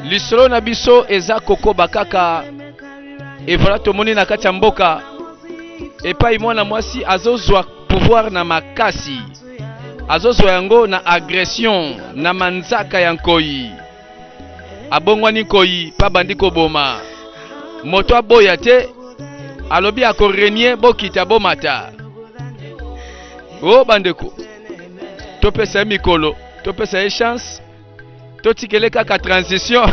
lisolo na biso eza koko bakaka et voilà tomoni na kati ya mboka epai mwana mwasi azozwa pouvoir na makasi azozwa yango na agression na manzaka ya nkoyi abongwani nkoyi pa bandi koboma moto aboya te alobi akorenie bokita bomata o bandeko topesa mikolo topesa chance totikele kaka transition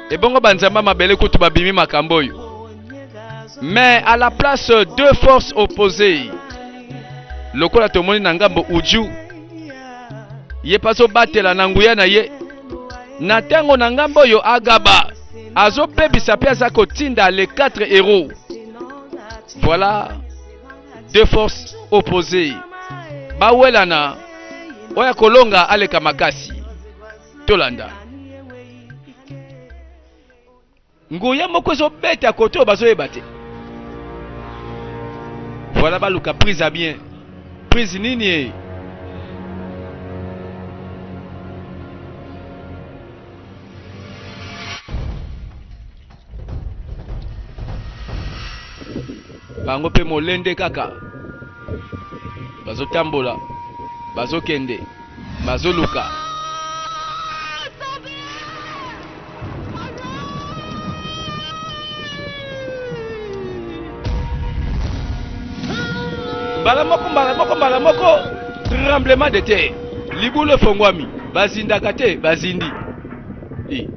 ebongo banzamba mabele kutu babimi makambo oyo. Mais à la place deux forces opposées lokola tomoni na ngambo uju ye paso batela na nguya na ye na tango na ngambo yo agaba azo pebisa pe aza kotinda les 4 héros. Voilà deux forces opposées bawelana oya kolonga aleka makasi tolanda nguya moko zo beta koto bazo ebate. Voilà baluka prise à bien prise nini bango pe molende kaka bazo tambola bazo kende bazo luka mbala moko tremblement de terre libule fongwami bazinda kate bazindi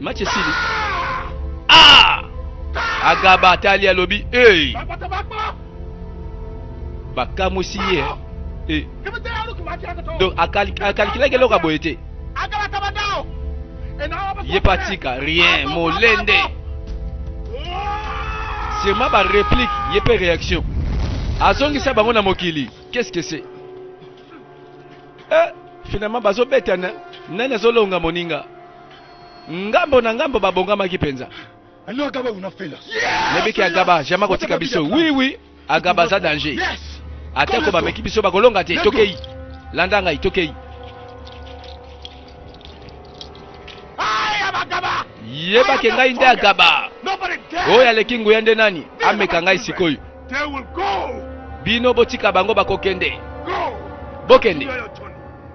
match sili agaba tali alobi bakamusi ye donc akalkila ke loka boyete ye patika rien molende sûrement ba réplique ye pe réaction azongisa bango na mokili. Qu'est-ce que c'est? Finalement bazo betana nani azolonga moninga ngambo na ngambo babongama kipenza. Alors agaba unafela Nebeki agaba jama kotika biso. Oui agaba za danger. Ateko ba meki biso bakolonga te tokei landanga itokei yeba ke ngai nde agaba oya lekingu yande nani ameka ngai sikoyo bino botika bango bakokende bokende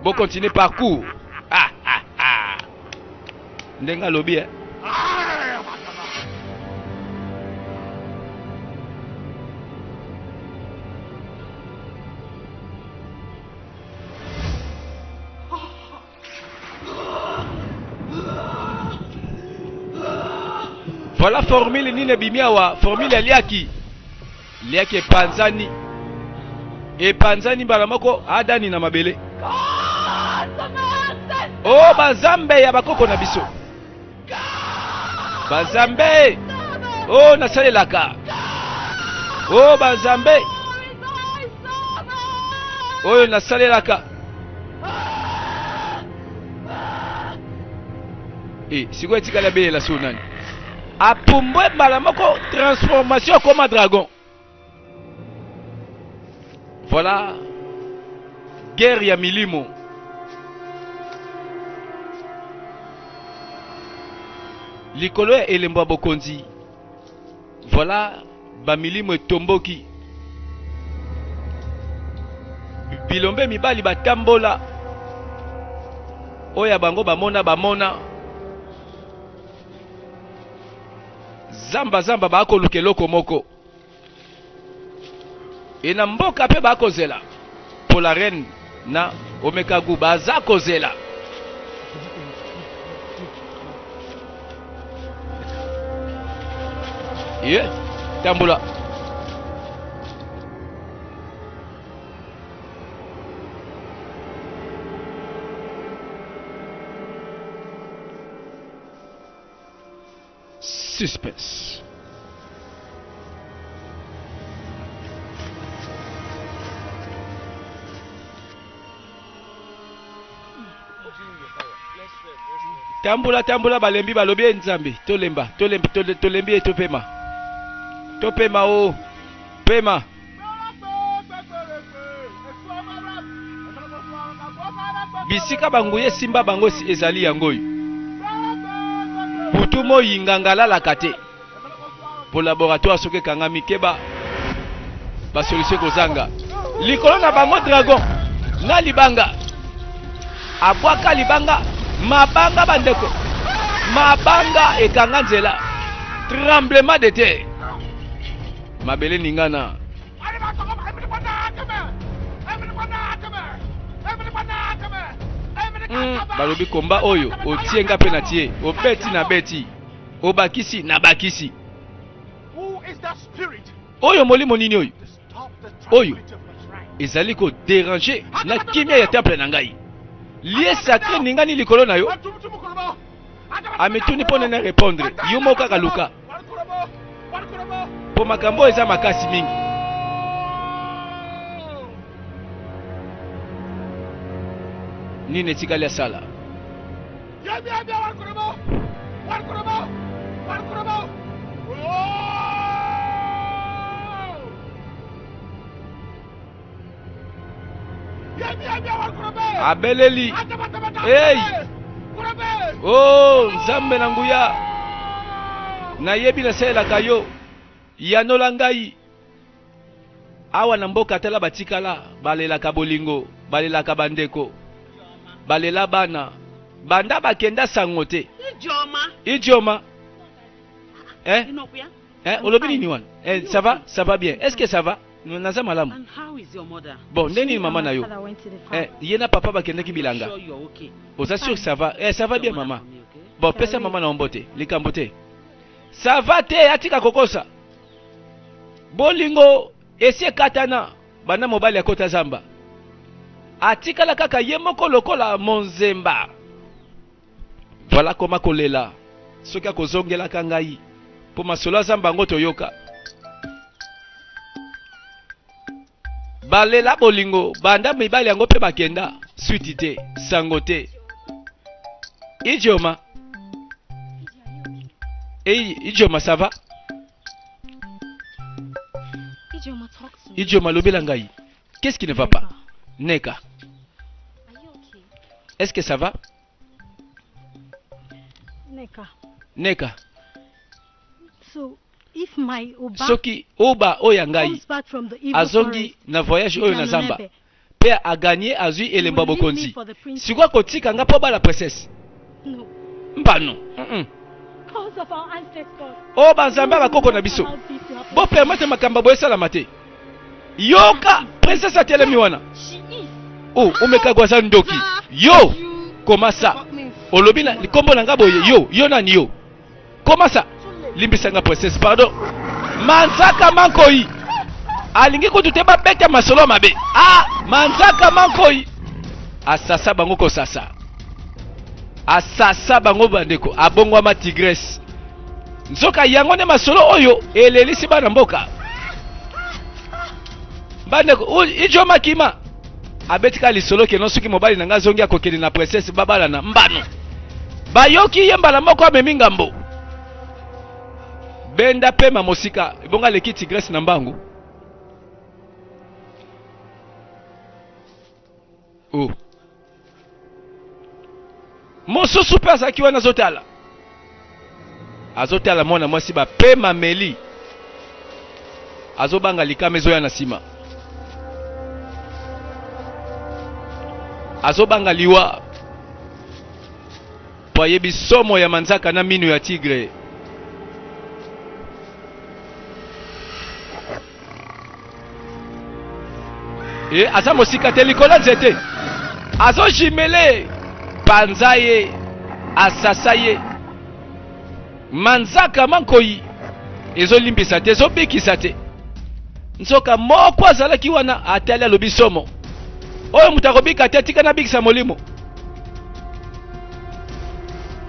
bo continuer parcours ndenga lobi Voilà formule nine bimiawa formule liaki epanzani balamoko adani na mabele bazambe ya bakoko na biso bazambe nasalelaka bazambe oyo nasalelaka siko etikala belela so nani apumbwe balamoko transformation comme un dragon. Voilà guerre ya milimo. Likolo elemba bokonzi. Voilà ba milimo etomboki. Bilombe mibali batambola. Oya bango bamona. Zamba bako lukeloko moko. Ena mboka pe bako zela. Pour la reine na Omekagu baza kozela. Tambola. Suspense. Tambula balembi balobi nzambe tolemba tolembi etopema pema bisika banguye simba bango ezali yangoyo butu moyinga ngalalaka te po laboratoire soki ekangami keba basolution kozanga likolo na bango dragon na libanga abwaka libanga mabanga bandeko mabanga ekanga nzela tremblement de terre mabele ningana balobi komba oyo otienga pe na tie obeti na beti obakisi na bakisi oyo molimo nini oyo oyo ezali ko déranger na kimia ya temple na ngai lié sacré ningani likolo na yo amituni pone na répondre yo moka kaluka po makambo eza makasi mingi nini etikali ya sala abeleli hey oh nzambe na nguya nayebi nasalelaka yo yanola ngai awa na mboka tala batikala balelaka bolingo balelaka bandeko balela bana banda bakenda sango te idioma olobi nini wana ça va bien est-ce que ça va naza malamu bon ndeni mama na yo yena papa bakendaki bilanga oza sûr que ça va bien mama bon pesa mama na ombote likambo te ça va te atika kokosa bolingo esi ekatana bana mobali akota zamba atikala kaka ye moko lokola monzemba voilà koma kolela soki akozongelaka ngai po masolo azamba yango toyoka balela bolingo banda mibali yango mpe bakenda switi te sango te idioma idioma ça va idioma lobela ngai qu'est-ce qui ne va pas Neka est-ce que ça va Neka so if my Oba soki oba oyangai azongi na voyage oyo na zamba pe a gagné azui elemba bokonzi sikwa kotika nga po bala princesse no mbano cause of our ancestors o banzamba bakoko na biso bo permettre makamba boyesala mate yoka princesse atelemi wana oh omekagwaza ndoki yo koma sa olobi na likombo na nga boye yo nani yo koma sa limbisanga princesse pardon manzaka mankoi alingi kututeba bete masolo mabe manzaka mankoi asasa bango kosasa asasa bango bandeko abongwa ma tigresse nzoka yango ne masolo oyo elelisi bana mboka bandeko ijoma kima abetika lisolo keno soki mobali nanga zongi akokeli na princesse babala na mbano bayoki ye mbala moko amemi ngambo benda pema mosika ibonga leki tigresse na mbangu oh mosusu pe azaki wana azotala mwana mwasi bapema meli azobanga likama ezoya na nsima azobanga liwa po ayebi somo ya manzaka na minu ya tigre aza mosika te likolo nzete azojimele panza ye asasa ye manzaka mankoi ezolimbisa te ezobikisa te nzoka moko azalaki wana atali alobi somo oyo moto akobika te tika nabikisa molimo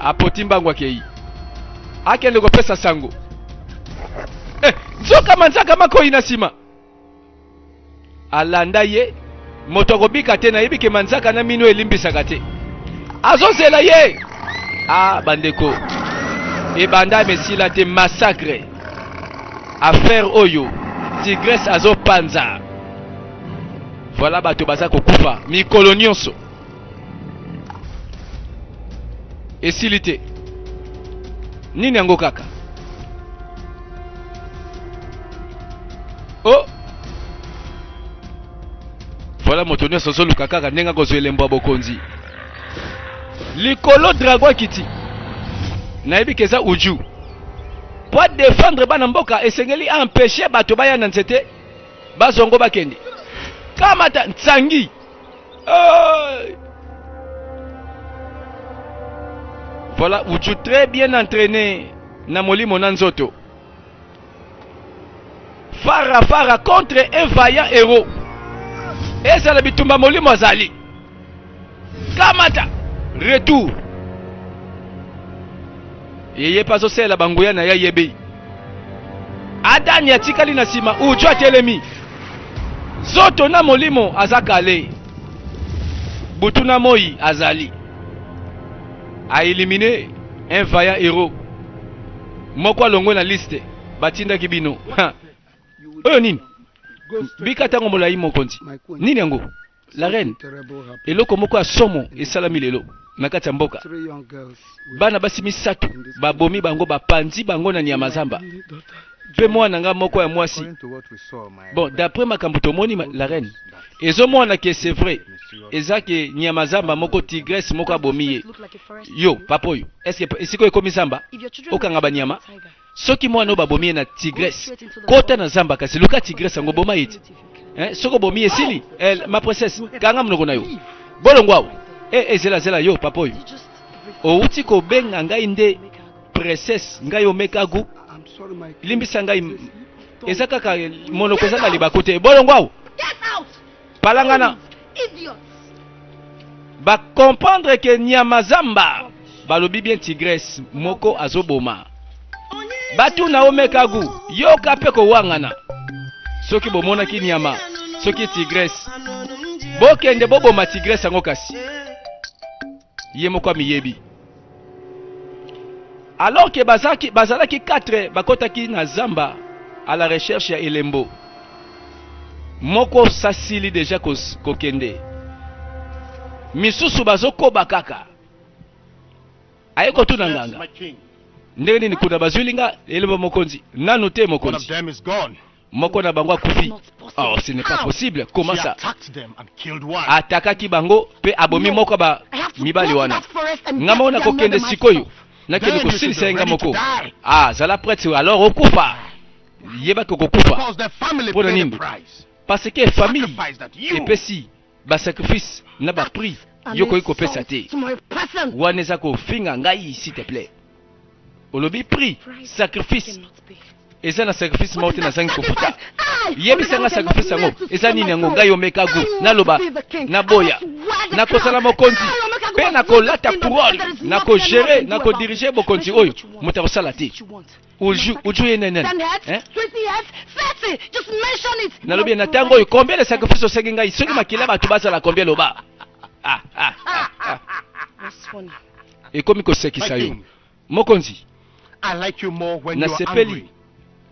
apoti mbangu akei akende kopesa sango nzoka manzaka mankoi na nsima alanda ye moto akobika te nayebi ke manzaka na mino elimbisaka te azozela ye bandeko ebanda mesila te massacre affaire oyo tigresse azopanza voilà bato baza kokufa mikolo nyonso esili te. Nini yango kaka? Oh, voilà moto nyonso azoluka kaka ndenge akozwa elembo ya bokonzi. Likolo dragon kiti nayebi keza uju po défendre bana mboka esengeli empêcher bato baya na nzete bazongo bakende kamata ntsangi. Voilà uju très bien entraîné na molimo na nzoto. Fara contre un vaillant héros. Eza la bitumba molimo azali kamata retour. Yeye paso sela banguya na ya yebe. Adani atikali na sima uju atelemi. Zoto na molimo azakale. Butuna moi azali. A éliminé un vaillant héros. Moko longo na liste batinda kibino. Oyo nini? Bika tango molai mokonzi. Nini yango? La reine. Eloko moko asomo esalami lelo na kati ya mboka. Bana basi misatu babomi bango bapanzi bango na nyama zamba. Pe mwana nga moko ya mwasi. Bon, d'après makambo tomoni la reine. Ezo mwana ke c'est vrai. Ezake nyama zamba moko tigresse moko abomiye. Yo, papoyo. Est-ce que esiko ekomi zamba? Okanga banyama. Soki mwana babomiye na tigresse. Kota na zamba kasi luka tigresse ngo boma yiti. Soko bomiye sili. Ma princesse, kanga mnoko na yo. Bolongwa. Zela yo papoyo. Outi ko benga ngai nde princesse ngai omekagu. Limbisa ngai ezaka ka monoko zaka libakote. Bolongwa. Palangana. Ba comprendre que Nyamazamba balobi bien tigresse moko azoboma. Batu na omekagu yoka pe ko wangana. Soki bomona ki nyama, soki tigresse. Bokende boboma tigresse ngo kasi. Ye moko miyebi. Alors que bazalaki 4 bakotaki na zamba à la recherche ya elembo. Moko sasili déjà kokende. Misusu bazoko bakaka. Ayeko tuna nganga. Ndenge nini kuna bazulinga elembo mokonzi. Nanu te mokonzi. Moko na bango akufi. Oh, ce n'est pas possible. Comment ça? Atakaki bango pe abomi moko ba mibali wana. Ngama ona kokende sikoyo. Nakende kosilisa nga moko. Ah, zala prêtre alors okufa. Yeba kokufa. Pona nini? Parce que famille epesi ba sacrifice na ba prix yoko iko pesa te. Waneza ko finga ngai s'il te plaît. Olobi prix sacrifice. Eza na sacrifice mauti na zangi kofuta. Yebisa nga sacrifice ngo. Eza nini ngo ngai omekagu na loba na boya. Na kosala mokonzi. Pe na ko lata couronne, na ko gérer, na ko diriger bokonzi oyo. Mota kosala te. Uju yenene. Na lobi na tango oyo combien de sacrifice osengi ngai soki makila batu bazala combien loba. Ekomi kosekisa yo. Mokonzi. I like you more when na you are sepeli. angry.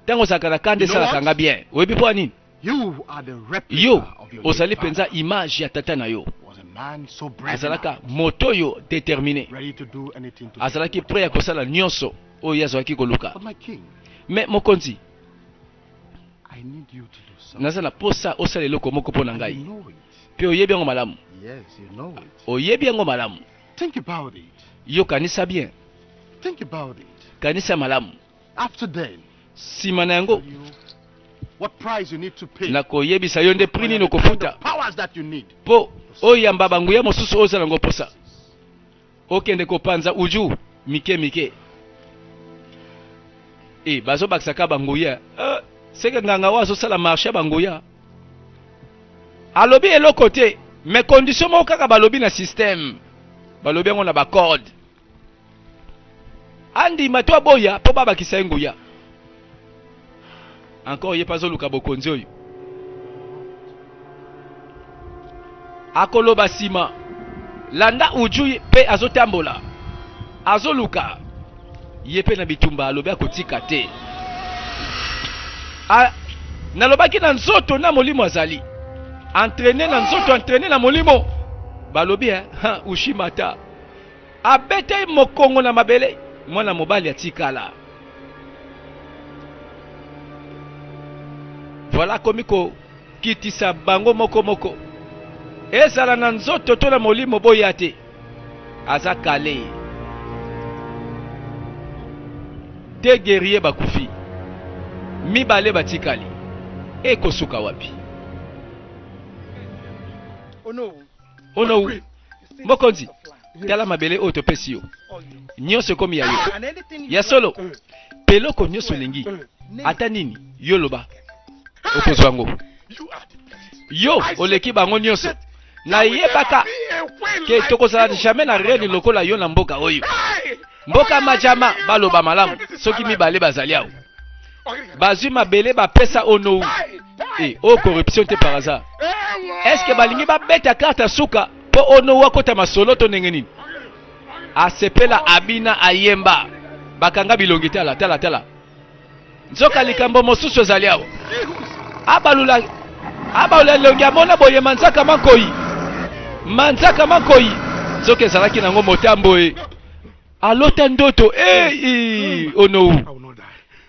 Tango sakana kande sala kanga bien. Webi po nini? You are the replica Yo of your ozali late father. penza image ya tata na yo. Was a man so brave Azalaka enough, moto yo déterminé. ready to do anything to Azalaki save prêt ya kosala nyonso oyo yazwaki koluka. But my king, Mais mokonzi, I need you to do something. nazana posa osala eloko moko pona You ngai. know it. Pe oyebi yango malamu. Yes, you know it. Oyebi yango malamu. Think about it. Yo kanisa bien. Think about it. Kanisa malamu. After then, Sima na yango you what price you need to pay. na koyebisa yo nde prix nini the okofuta. powers that you need. Po oyamba bangu ya mosusu ozala ngo posa. Okende kopanza uju mike. Bazo bakisaka banguya. Seke nganga wazo sala marché banguya. Alobi eloko te, mais condition mo kaka balobi na système. Balobi ngo na ba code. Andi matwa boya po baba kisenguya. Encore ye pazo luka bokonzi oyo. Akoloba sima. Landa uju pe azotambola. Azoluka. Yepe na bitumba alobi akotika te. Nalobaki na nzoto na molimo azali. Entraîner na nzoto, entraîner na molimo. Balobi ushimata. abete mokongo na mabele mwana mobali atikala. Voilà komiko kitisa bango moko ezala na nzoto to na molimo boya te aza kale. Te guerrier bakufi mibale batikali ekosuka wapi? Ono mokonzi tala mabele oyo topesi yo nyonso komi ya yo ya solo peloko nyonso lingi ata nini yo loba okozwa ngo yo oleki bango nyonso na yebaka ke tokozala jamais na reine lokola yo na mboka oyo mboka majama baloba malamu soki mibale bazali awo bazwi mabele bapesa ono o corruption te par hasard. Est-ce que balingi babeta carte suka po ono wakota masolo to ndenge nini asepela abina ayemba bakanga bilongi tala nzoka likambo mosusu ezali awo abalula longi amona boye manzaka makoyi nzoka ezalaki nango motambo alota ndoto ono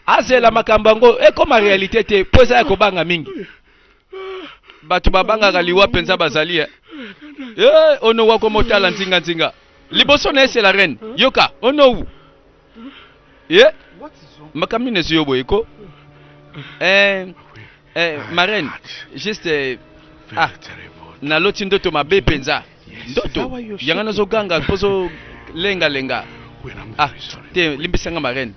azela makambo yango ekoma realite te po eza ya kobanga mingi batu babangaka liwa penza bazali ono wako motala nzinga liboso na ese la reine yoka ono makambi nezo yobo eko ma reine juste na loti ndoto mabe penza ndoto yanga nazo ganga pozo lenga te limbisanga ma reine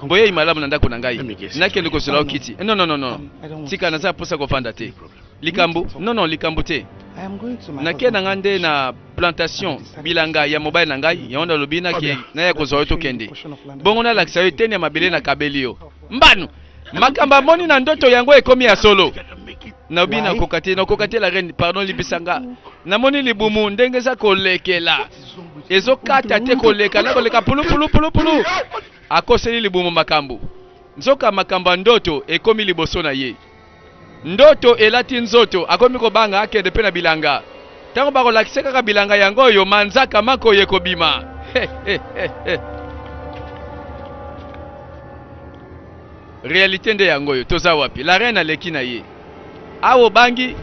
boye imalamu na ndako na ngai nakende kozela okiti non tika naza posa kofanda te likambo likambo te nakenda nga nde na plantation bilanga ya mobile na ngai yonda lobina ke na ya kozwa to kende bongo na lakisa yo tene mabele na kabeli yo mbanu makamba moni na ndoto yango ekomi ya solo na obina kokate la reine pardon libisanga na moni libumu ndenge za kolekela ezokata te koleka na koleka pulu akoseli libumu makambo nzoka makambo ndoto ekomi liboso na ye ndoto elati nzoto akomi kobanga akende pe na bilanga tango bakolakisa kaka bilanga yango yo manzaka mako ye kobima realite nde yango yo toza wapi la reine aleki na ye awo bangi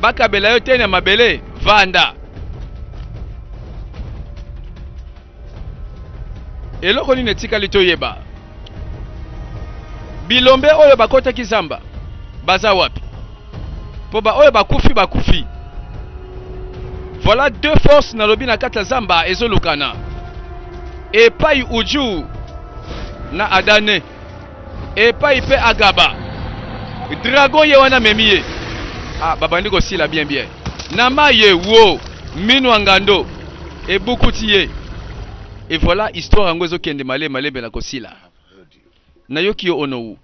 bakabela yo tena mabele vanda eloko nini etikali toyeba bilombe oyo bakotaki zamba baza wapi po ba oyo bakufi voilà deux forces na lobi na kata zamba ezolukana epai uju na adane epai pe agaba dragon ye wana memiye babandi kosila bien na maye wo minwa ngando ebukuti ye et voilà histoire yango ezokende malembe na kosila nayoki yo onowu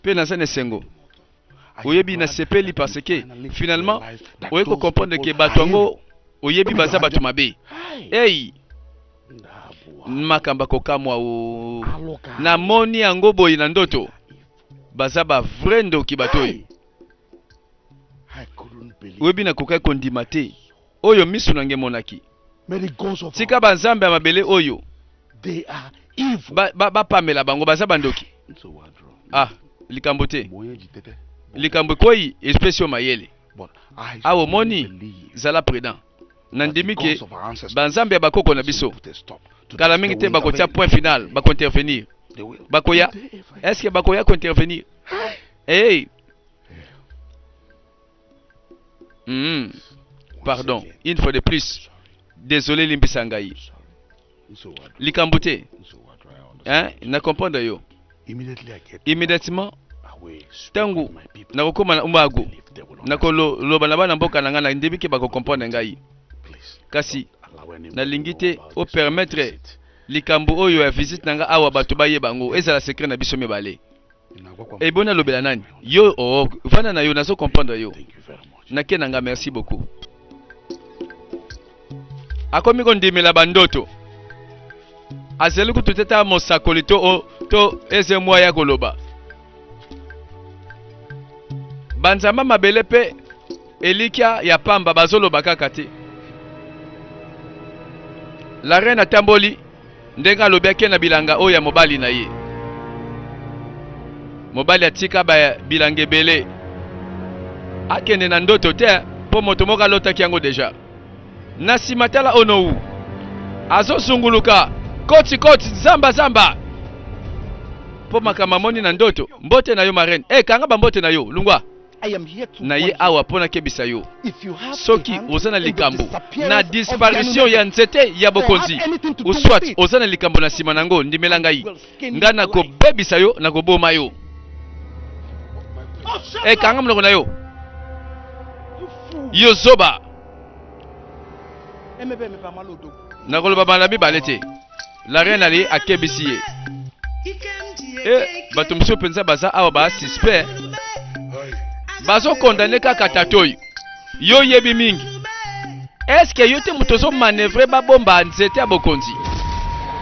pe naza nesengo oyebi na sepeli parce que finalement oye ko comprendre que bato yango oyebi baza bato mabe makamba kokamwa na moni yango boyi na ndoto baza ba vrai ndoki bato oyo oyebi na kokai kondima te oyo misu nange monaki tika banzambe ya mabele oyo bapamela bango baza bandoki likambo te likambo koyi espesio mayele awo moni zala prudent nandimi ke banzambe ya bakoko na biso kala mingi te bakotia point final bakointervenir bakoya est-ce que bakoya kointervenir pardon une fois de plus désolé limbisa ngai likambo te na comprendre yo immédiatement tangu nakokoma na umago nakoloba na bana mboka na nga na ndebi ke bakokomprendre ngai kasi nalingi te o permettre likambo oyo ya visite nanga awa bato bayeba ngo ezala secret na biso mibale ebona lobela nani yo vana na yo nazo comprendre yo nake nanga merci beaucoup akomi kondimela bandoto azeli kututeta mosakoli to eze mwa ya koloba banzamba mabele pe elikia ya pamba bazoloba kaka te La reine atamboli ndenge alobi na bilanga oyo ya mobali na ye. Mobali atika bilanga ebele. Akende na ndoto te po moto moko alotaki yango deja. Na nsima tala Onowu azozunguluka koti zamba po makambo amoni na ndoto. Mbote na yo ma reine. Kanga bambote na yo lungwa. I am here to Na ye awa pona kebisa yo. Soki Soki ozana likambo na disparition ya nzete ya bokonzi uswat ozana likambo na sima nango ndimela ngai nga na kobebisa yo na koboma yo. Kanga mnoko na yo yo zoba na koloba bana mibale te. La reine ali akebisi ye. Bato mosusu mpenza baza awa ba suspect bazo condamné kaka tatoyi yo yebi mingi. Est-ce que yo te mutozo manevrer ba bomba nzete ya bokonzi?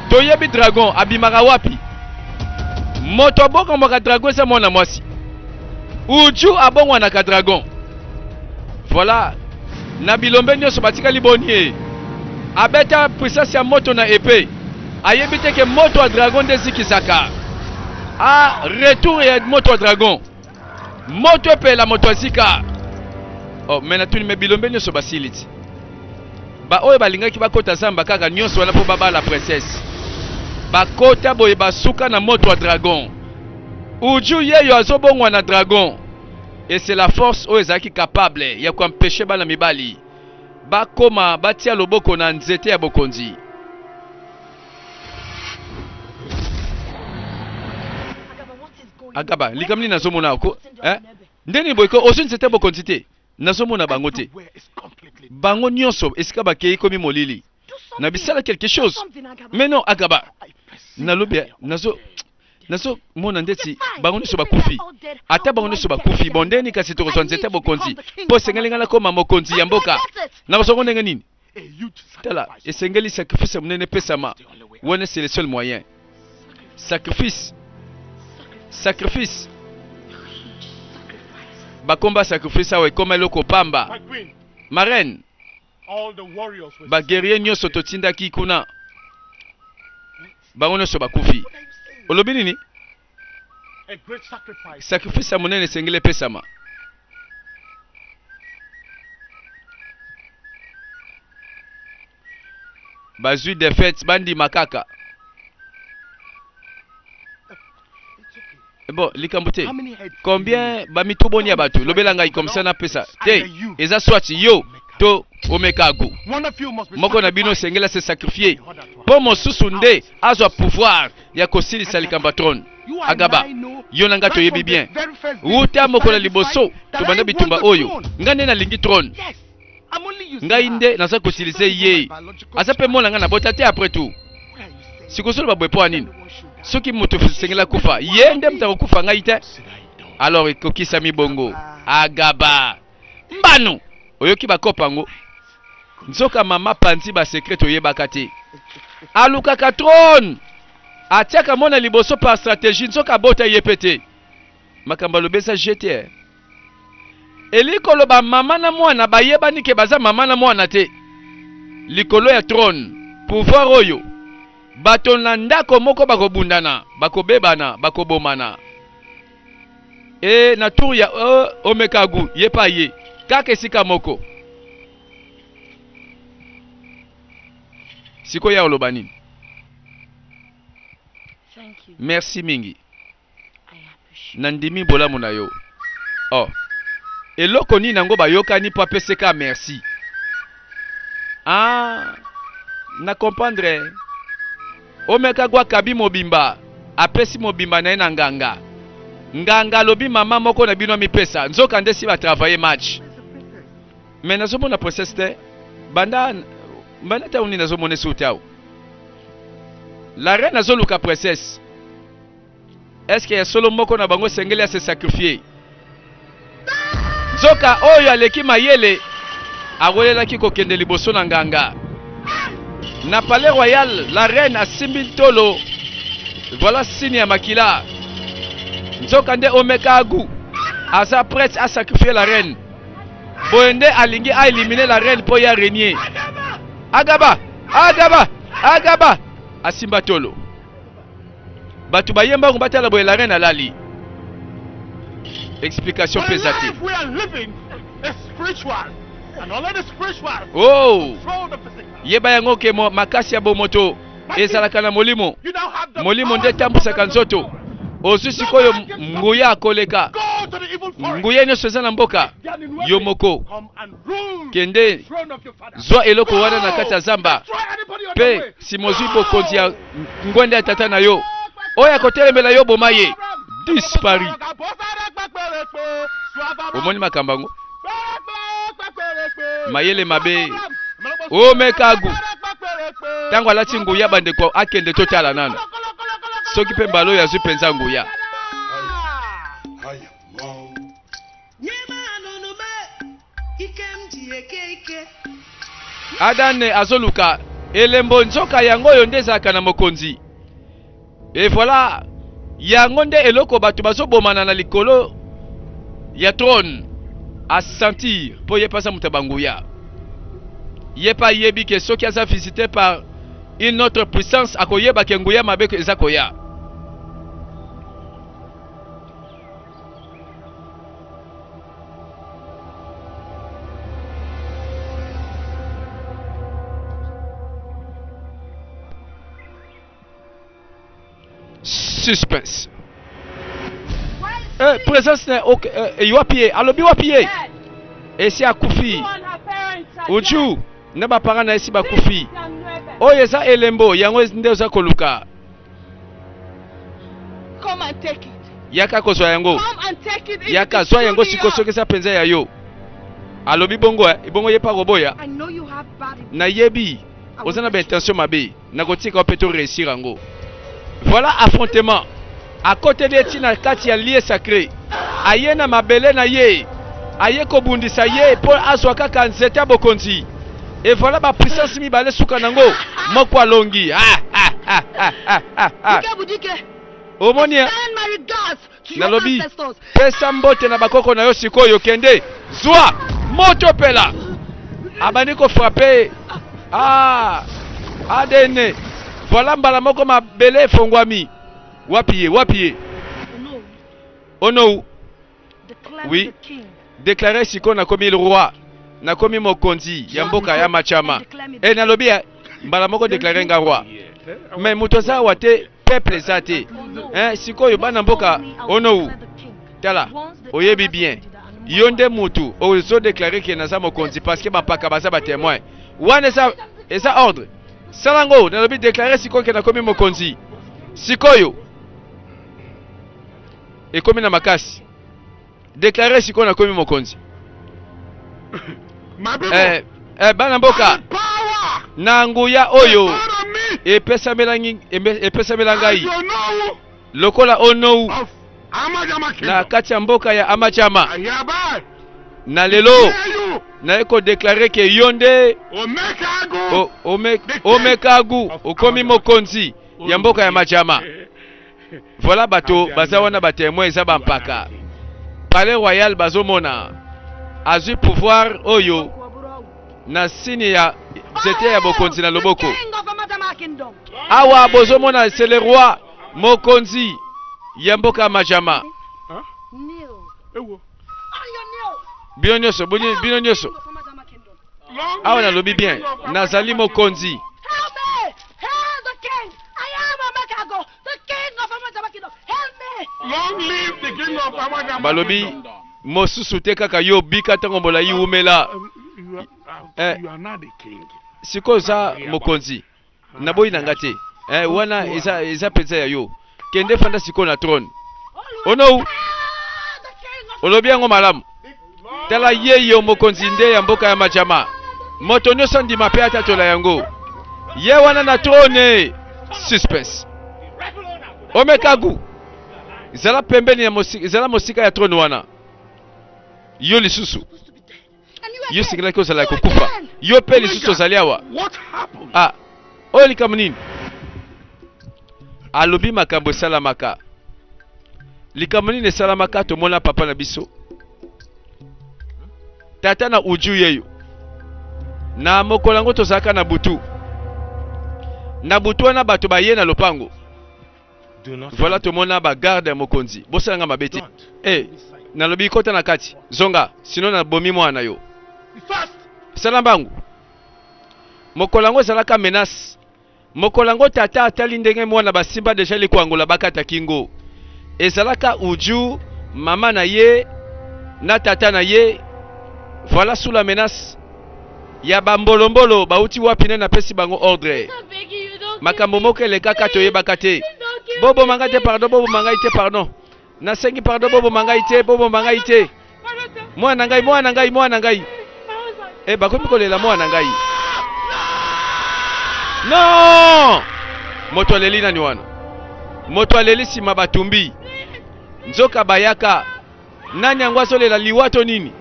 To yebi dragon abimaka wapi? Moto abongo moka dragon sa mwana mwasi. Uju abongo na ka dragon. Voilà. Na bilombe nyonso batikali boni. Abeta puissance ya moto na épée. Ayebi te ke moto a dragon desikisaka. Retour ya moto a dragon. Moto epe la moto asika. Mena tuni me bilombe nyonso basiliti. Ba oyo balingaki bakota zamba kaka nyonso wana po baba la princesse. Bakota boye basuka na moto a dragon. Uju yeyo azobongwa na dragon. Et c'est la force oyo ezalaki capable ya kuempêcher bana mibali bakoma batia loboko na nzete ya bokonzi. Agaba likamni nazomona ko ndeni boyko osu nzete bokonzi te nazomona bango te. Bango nyonso esika bakei komi molili na bisala quelque chose. Mais non Agaba nalobi nazo mona ndeti bango nyonso bakufi. Ata bango nyonso bakufi bondeni kasi tokozwa nzete bokonzi po sengelinga na koma mokonzi ya mboka na kosongo ndenge nini. Tala esengeli sacrifice munene pesama. Wone c'est le seul moyen. Sacrifice bakomba sacrifice awe koma eloko pamba. Ma reine ba guerrier nyonso totindaki kuna bango nyonso bakufi. Olobi nini? Sacrifice monene sengele pesama. Bazui de fête bandi makaka. Bon, likambote. Combien bamituboni ya batu? Lobela ngai comme ça na pesa. Te, eza swati yo to omekagu. Moko na bino sengela se sacrifier. Po mosusu nde azwa pouvoir ya kosilisa likambatron. Agaba, yo nanga to yebi bien. Uta moko na liboso to banda bitumba oyo. Ngane na lingi trône. Ngai nde naza kosilise ye. Asa pe mona nga na botate après tout. Sikosolo babwe po anini. Soki moto sengela kufa, ye nde mtako kufa ngai te. Alors ekokisa mibongo. Agaba. Mbano. Oyoki bakopango. Nzoka mama panzi ba secret oyebaka te. Alukaka trône. Atiaka mona liboso par stratégie nzoka bota yepete. Makamba lobesa jeter. Elikolo ba mama na mwana bayebani ke baza mama na mwana te. Likolo ya trône, pouvoir oyo. Bato na ndako moko bakobundana, bakobebana, bakobomana. Na tour ya omekagu yepa ye. Kaka esika moko. Siko ya olobani. Merci mingi. Nandimi bola mona yo. Eloko ni nango bayoka ni pa peseka merci. Na comprendre. Omeka gwa kabi mobimba. Apesi mobimba na ena nganga. Nganga lobi mama moko na bino mipesa. Nzoka nde si ba travailler match. Mais nazomona process te. Banda ta uni nazomone soutao. La reine azoluka princesse. Est-ce que solo moko na bango sengeli a se sacrifier? Nzoka oyo aleki mayele agolelaki kokende liboso na nganga. Na palais royal, la reine a simbi tolo. Voilà signe ya makila. Nzoka nde omeka agu. Asa prête à sacrifier la reine. Boende alingi a éliminer la reine pour ya régner. Agaba! Agaba! agaba asimba tolo batu bayemba ngo batala boye la reine alali explication But the pesate life we are living is spiritual. And only the spiritual oh control the physical. yeba yango ke makasi ya bomoto ezalaka na molimo You now have the molimo power nde to tambusaka open the nzoto door. ozwi sikoyo nguya akoleka Go to the evil forest. nguya nyonso eza na mboka yo moko Come and rule kende the throne of your father. zwa eloko wana na kati ya zamba Destroy anybody on the way. mpe si mozwi bokonzi ya ngwende ya tata na yo oyo akotelemela yo boma ye dispari omoni makambo yango mayele mabe omekagu ntango alati nguya bandeko akende totala nano soki mpe mbala oyo azwi mpenza nguya adane azoluka elembo nzoka yango oyo nde ezalaka na mokonzi e voilà yango nde eloko bato bazobomana na likolo ya trône asentir mpo ye pasa moto ya banguya ye pa yebi ke soki aza visité par une autre puissance akoyeba ke nguya mabe eza koya suspense présence yo apie alobi wapie esi akufi uju na bapara na esi bakufi oyo eza elembo yango nde oza koluka Come and take it. yaka kozwa yango Come and take it. If yaka it is zwa yango truly siko yours. soki eza mpenza ya yo alobi bongo ebongo ye pa koboya I know you have bad intentions. nayebi oza na baintention mabe nakotika o mpe to réussir yango voilà affrontement akoteli eti na kati ya lieu sacré aye na mabele na ye aye kobundisa ye mpo azwa kaka nzete ya bokonzi e voilà bapuissance mibale suka nango moko alongi Dike Budike, omoni send my regards to your nalobi ancestors. pesa mbote na bakoko na yo sikoyo kende zwa moto pela abandi kofrape adene voilà mbala moko mabele efongwami wapi ye No, ono declare Oui. the king. déclaré siko nakomi roi nakomi mokonzi ya mboka ya machama e nalobi mbala moko déclaré nga roi mais moto aza awa te peuple eza te sikoyo bana mboka ono tala oyebi bien yo nde mutu ozodeklare ke naza mokonzi parce que bampaka baza batémoin wana eza ordre salango nalobi déclaré sikoyo ke nakomi mokonzi sikoyo ekomi na makasi déclaré sikoyo nakomi mokonzi My people, bana mboka power na nguya oyo out of me. epesamela ngai You know lokola onou of Amajama na Kingdom. kati ya mboka ya amachama I hereby na lelo hear you. naye kodeklare ke yo nde Omekago. omekagu okomi mokonzi ya mboka ya machama voilà bato baza wana batémoin eza bampaka palais royal bazomona azwi pouvoir oyo na sini ya nzete ya bokonzi na loboko King of Amatama Kingdom. awa bozomona c'est le roi mokonzi ya mboka ya machama Kneel. Ewo. On your kneel. bino nyonso bino nyonso King of Amatama Kingdom. Long awa live nalobi the bien king of nazali Amajama mokonzi Help me! Help the king! I am Amakago, the king of Amatama Kingdom. Help me! Kingdom. Long live the king of Amajama balobi Kingdom. mosusu te kaka yo bika ntango molai wumela You are not the king. sikoyo oza mokonzi naboyi na nga te wana eza mpenza ya yo kende fanda sikoyo na trône ono The king of olobi yango malamu tala ye yo mokonzi nde ya mboka ya majama moto nyonso ndima mpe atatola yango ye wana na trône suspense omekagu ezala pembeni ya ezala mosika ya trône wana yo lisusu and you are yo dead. singelaki ozala You are kokufa dead. yo mpe lisusu ozali awa What happened? oyo likambo nini alobi makambo esalamaka likambo nini esalamaka tomona papa na biso tata na uju yeyo na mokolo yango tozalaka na butu na butu wana bato baye na lopango. Do not. Voilà tout mon ba garde mokonzi. Bosalanga mabeti. Don't. Eh, na lobi kota na kati. Zonga, sinon na bomi mwana yo. Be fast. Salambangu. Mokolango zalaka menace. Mokolango tata atali ndenge mwana basimba deja likwangola bakata kingo. Ezalaka uju mama na ye na tata na ye. Voilà sous la menace. Ya bambolombolo bauti wapi na pesi bango ordre. Makambo moko elekaka toyebaka te. Bobo mangate pardon, bobo mangaite pardon. Nasengi pardon, bobo mangaite, bobo mangaite. Mwana ngai, mwana ngai, mwana ngai. Eh bakomi kolela mwana ngai. Non! Moto aleli nani wana? Moto aleli sima batumbi. Nzoka bayaka. Nani angwaso lela liwato nini?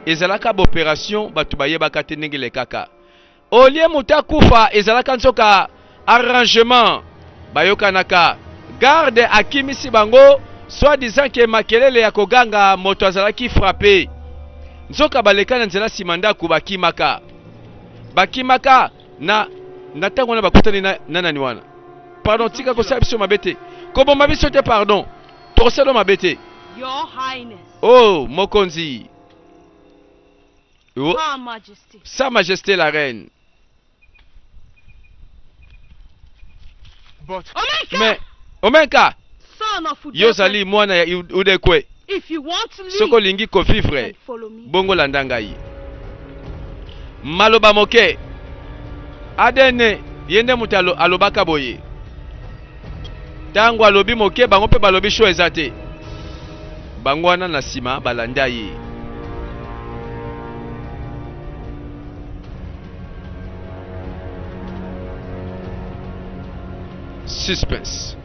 Ezalaka b'opération batu bayebaka te ndenge lekaka. Olie muta kufa ezalaka nzoka arrangement bayokanaka. Garde akimisi bango soit disant que makelele ya koganga moto azalaki frappé. Nzoka baleka na nzela simanda kubakimaka. Bakimaka na tango na bakutani na nani wana. Pardon tika ko sabiso mabete. Kobo mabiso te pardon. Toselo mabete. Your Highness. Oh mokonzi. Oh. Her Majesty. Sa Majesté la reine. But Omenka! Mais Omenka Son of Udoka. yozali mwana ya Udekwe. If you want to leave, Soko lingi ko vivre. then follow me. Bongo landanga yi. Maloba moke. Adene yende mutalo alobaka boye. Tango alobi moke bango pe balobi sho ezate. Bango wana na sima balanda yi. Suspense.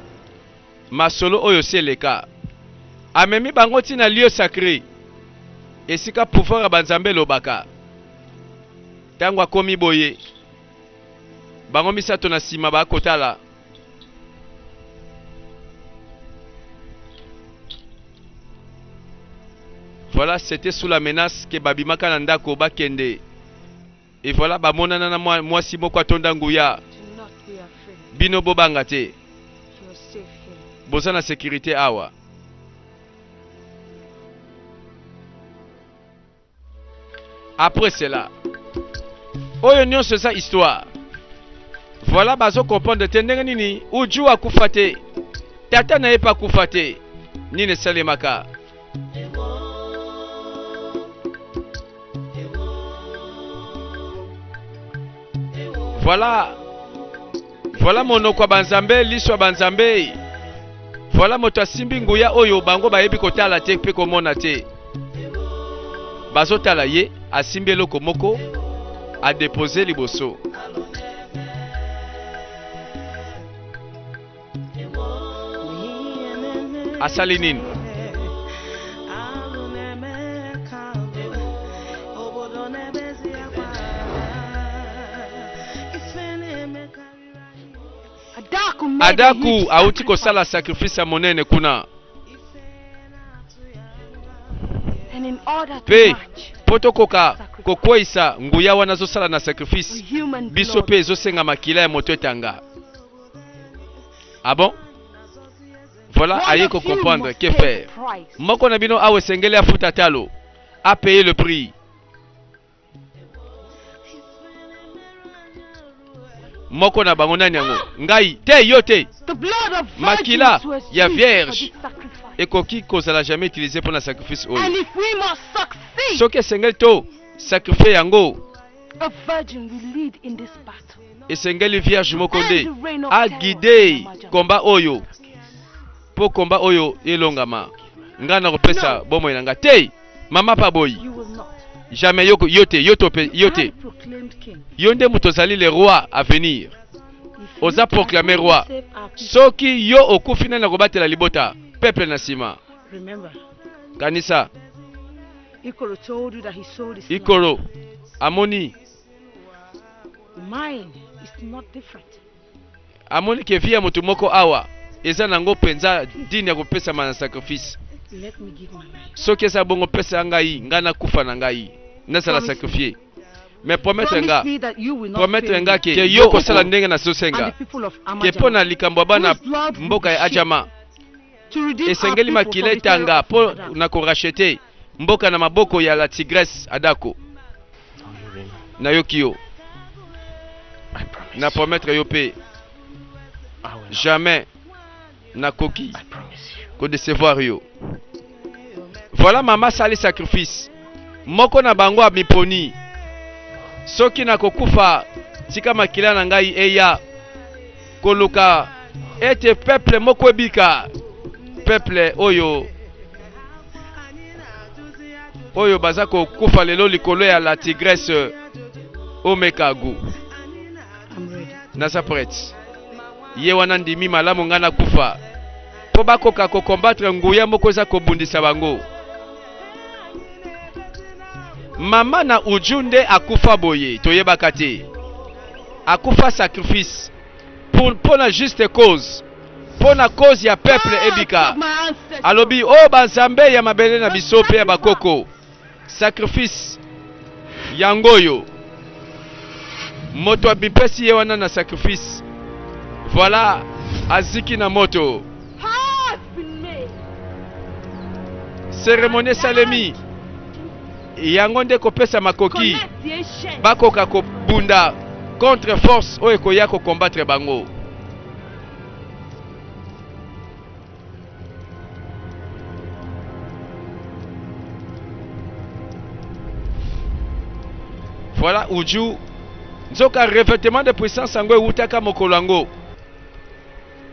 Masolo oyo seleka. Amemi bango tina lieu sacré. Esika pouvoir ya banzambe lobaka. Tango akomi boye. Bango misato na sima ba kotala. Voilà, c'était sous la menace que babimaka na ndako bakende. Et voilà bamonana na mwasi moko atonda nguya. Do not be afraid. Bino bobanga te. You're safe here. Boza na sécurité awa. Après cela, oyo nyonso sa histoire. Voilà bazo comprendre te ndenge nini uju akufa te. Tata na ye pa kufa te. Nini salemaka. Voilà monoko ya banzambe, liso ya banzambe. Voilà moto asimbi nguya oyo bango bayebi kotala te pe komona te. Bazotala ye asimbi eloko moko a déposer liboso. Asali nini? Adaku auti kosala sacrifice ya monene kuna. And in order to Pe match poto koka kokweisa nguya wana zosala na sacrifice. human Biso blood, pe ezosenga makila ya moto etanga. Ah bon? Voilà, one aye of ko you comprendre must que pay faire. the price. Moko na bino awe sengele afuta talo. A payer le prix. Moko na bango nani yango? Ngai te yo te. The blood of Makila virgins was ya used vierge. for this sacrifice. Ekoki kozala jamais utilisé pour la sacrifice And oyo. if we must succeed, Soki esengeli to sacrifice yango a virgin will lead in this battle. esengeli vierge moko nde And the reign of a terror guider in Majaga. komba oyo po komba oyo elongama. Nga na kopesa bomo nanga te. Mama pa boyi. You will not. Jamais yo te. I proclaimed king. Yo nde moto ozali le roi à venir. If Oza you proclamer cannot roi. save our people, Soki yo okufi na kobatela libota peuple na sima. remember, Kanisa Ikoro told you that he sold his land. Ikoro amoni Mine is not different. amoni ke via moto moko awa eza nango penza dini ya kopesa na sacrifice. Let me give my life. Soki eza bongo pesa ngai ngana kufa na ngai nasala sacrifier. mais promettre nga Promise me that you will not promettre fail nga me. ke yo kosala ndenge na And sosenga the people of ke Amajama, pona likambo bana whose blood will mboka ya be shed Ajama to redeem our esengeli people makila from the terror etanga of po Madam. na korachete mboka na maboko ya la tigresse Adako. Nayoki yo I promise. na promettre yo pe I will not. jamais na koki I promise you. ko décevoir yo. Voilà mama sali sacrifice moko na bango a miponi soki na kokufa tika makila na ngai eya koluka ete peuple moko ebika peuple oyo baza kokufa lelo likolo ya la tigresse Omekagu. I'm ready. Naza prête ye wana ndimi malamu nga na kufa po bakoka kokombattre nguya moko eza kobundisa bango. Mama na ujunde akufa boye toyebaka te akufa sacrifice pour na juste cause pour na cause ya peuple ebika My ancestors. alobi o banzambe ya mabele na biso pe ya bakoko sacrifice yangoyo moto abipesi ye wana na sacrifice voilà aziki na moto Has been made. cérémonie salemi yango nde kopesa makoki Collect the ancient. bakoka kobunda contre force oyo ekoya kokombattre bango. Voilà uju nzoka revêtement de puissance yango ewutaka mokolo yango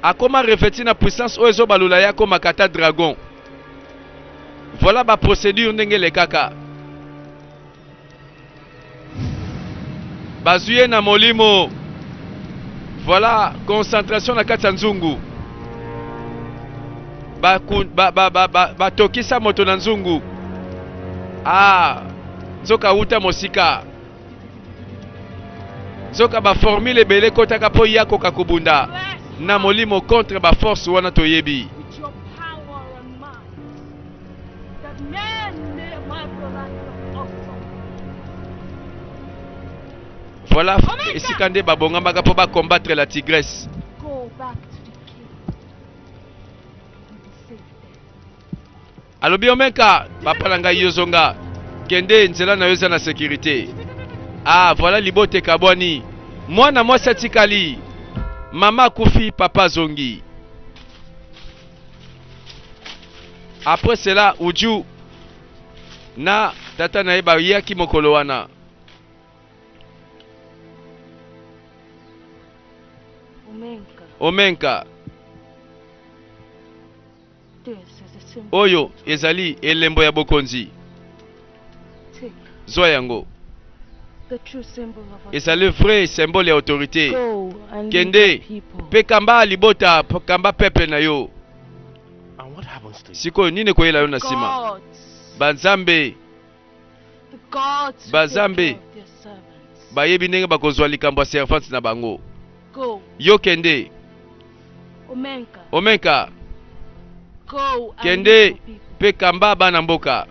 akoma revêti na puissance oyo ezobalula ya akoma kata dragon. Voilà ba procédure ndenge lekaka bazuye na molimo. Voilà concentration na kati ya nzungu batokisa moto na nzungu. Nzoka wuta mosika nzoka baformule ebele kotaka po ya koka kobunda na molimo contre baforce wana toyebi. With your power and might, that men may marvel of Voilà esika nde babongambaka po bakombattre la tigresse. Go back to the king and save them. Alobi Omeka papa na ngai yozonga kende nzela na yo eza na sécurité. Voilà libote kabwani mwana mwasi atikali mama kufi papa zongi. Après cela uju na tata na ye bayaki mokolo wana. Omenka This is a symbol. oyo ezali elembo ya bokonzi Take zwa yango the true symbol of ezali vrai symbole ya autorité. Go and Kende lead the people. pe kamba libota kamba peuple na yo And what happens to you? sikoyo nini koyela yo na nsima Gods, banzambe the gods who Bazambe. take care of their servants. bayebi ndenge bakozwa likambo ya servante na bango. Go, Yo kende Omenka. Omenka Go and kende lead the people. pe kamba bana mboka.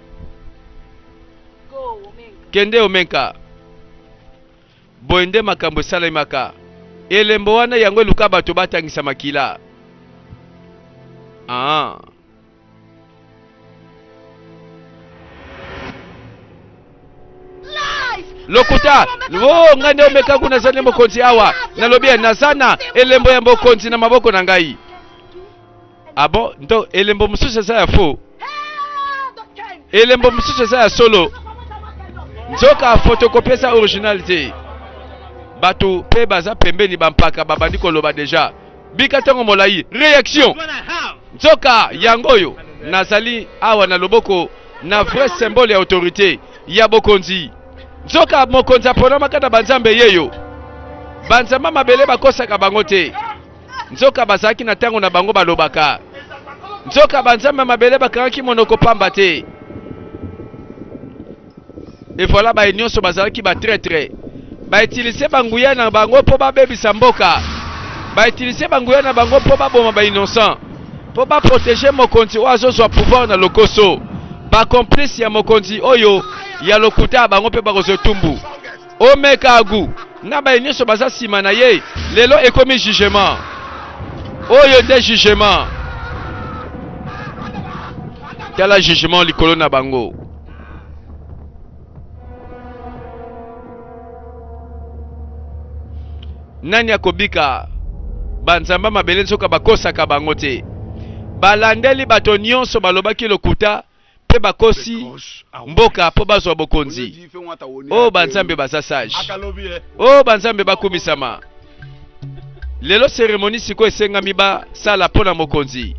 Go, Omenka. Kende Omenka boye nde makambo esalemaka elembo wana yango eluka bato batangisa makila. Lies! Lokuta ngai nde Omeka kuna zane mokonzi awa nalobi nazana elembo ya mokonzi na maboko na ngai. Bon nto elembo mosusu eza ya faux The king! elembo mosusu eza ya solo nzoka photocopie eza original te. Bato pe baza pembeni bampaka babandi koloba deja bika ntango molai réaction. What I have. Nzoka yango oyo nazali awa na loboko na vrai symbole ya autorité ya bokonzi. Nzoka mokonzi aponamaka na banzambe yeyo banzamba mabele bakosaka bango te. Nzoka bazalaki na ntango na bango balobaka. Nzoka banzambe mabele bakangaki monoko pamba te. Et voilà ba nyonso bazalaki ba traître bautilize banguya na bango mpo babebisa mboka bautilize banguya na bango mpo baboma ba innocent mpo baprotege mokonzi oyo azozwa pouvoir na lokoso bacomplice ya mokonzi oyo ya lokuta bango mpe bakozwa etumbu Omekagu na ba nyonso baza sima na ye lelo ekomi jugement oyo nde jugement tala jugement likolo na bango. Nani akobika banzamba mabele nzoka bakosaka bango te balandeli bato nyonso balobaki lokuta pe bakosi mboka po bazwa bokonzi. O banzambe baza sage, o banzambe bakumisama. Lelo cérémonie siko esengami basala pona mokonzi.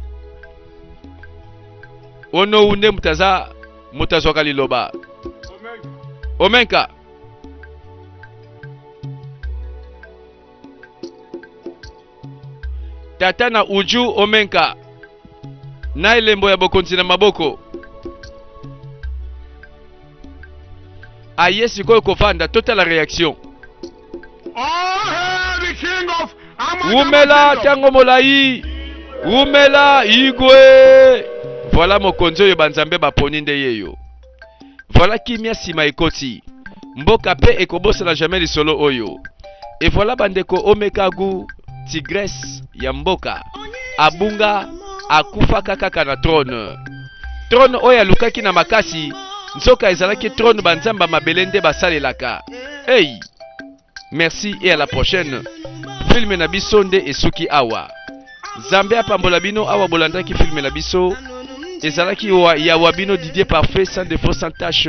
Ono unde mutazwaka liloba. Omenka tata na uju omenka na elembo ya bokonzi na maboko. Aye sikoyo kovanda total la réaction. Umela tango molai, umela igwe. Voilà mokonzi oyo banzambe baponi nde yeyo. Voilà kimia sima ekoti. Mboka pe ekobosela jamais lisolo oyo. Et voilà bandeko Omekagu tigresse ya mboka abunga akufa kaka na trône. Trône oyo alukaki na makasi nzoka ezalaki trône banzamba mabelende basalelaka. Hey, merci et à la prochaine. Film na biso nde esuki awa. Zambe apambola bino awa bolandaki film na biso ezalaki ya wabino Didier Parfait sans défaut sans tâche.